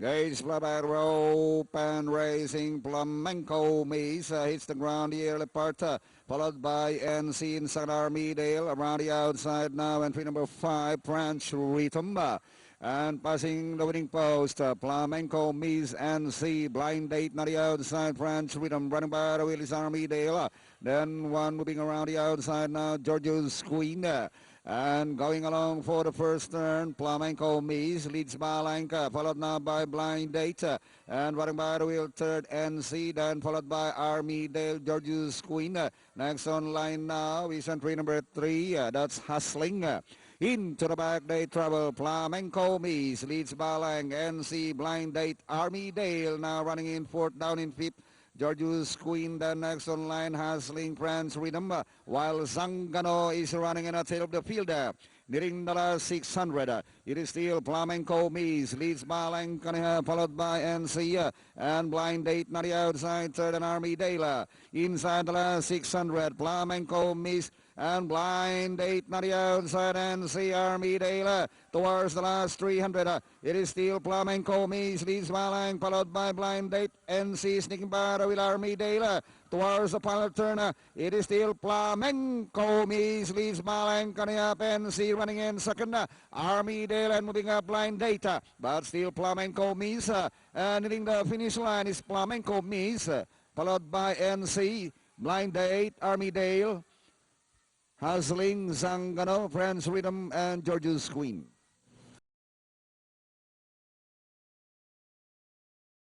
Gage Flaback rope and racing Flamenco Maze hits the ground the early part, followed by NC in Second Army Dale around the outside now. Entry number 5, French Rhythm. And passing the winning post, Flamenco Maze NC Blind Date on the outside. French Rhythm running by the Willis Army Dale. Then one moving around the outside now. Georgia's Queen. And going along for the first turn, Flamenco Maze leads Balanka, followed now by Blind Date, and running by the wheel third NC, then followed by Army Dale, Georgia's Queen. Next on line now is entry number 3, that's Hustling. Into the back they travel, Flamenco Maze leads Balang, NC, Blind Date, Army Dale now running in fourth, down in fifth. Georgia's Queen, the next on line, Hustling French Rhythm, while Zangano is running in the tail of the field. Nearing the last 600, it is still Flamenco Maze, leads Balang, followed by NC, and Blind Date on the outside, third and Army Dale. Inside the last 600, Flamenco Maze, and Blind Date on the outside, NC, Army Dale. Towards the last 300, it is still Flamenco Maze, leads Balang, followed by Blind Date, NC, sneaking by the wheel, Army Dale. Towards the final turn, it is still Flamenco Maze, leads Balang, coming up, NC running in second, Army Dale, and moving up Blind Date, but still Flamenco Maze, and hitting the finish line is Flamenco Maze, followed by NC, Blind Date, Army Dale, Hustling, Zangano, French Rhythm, and Georgia's Queen.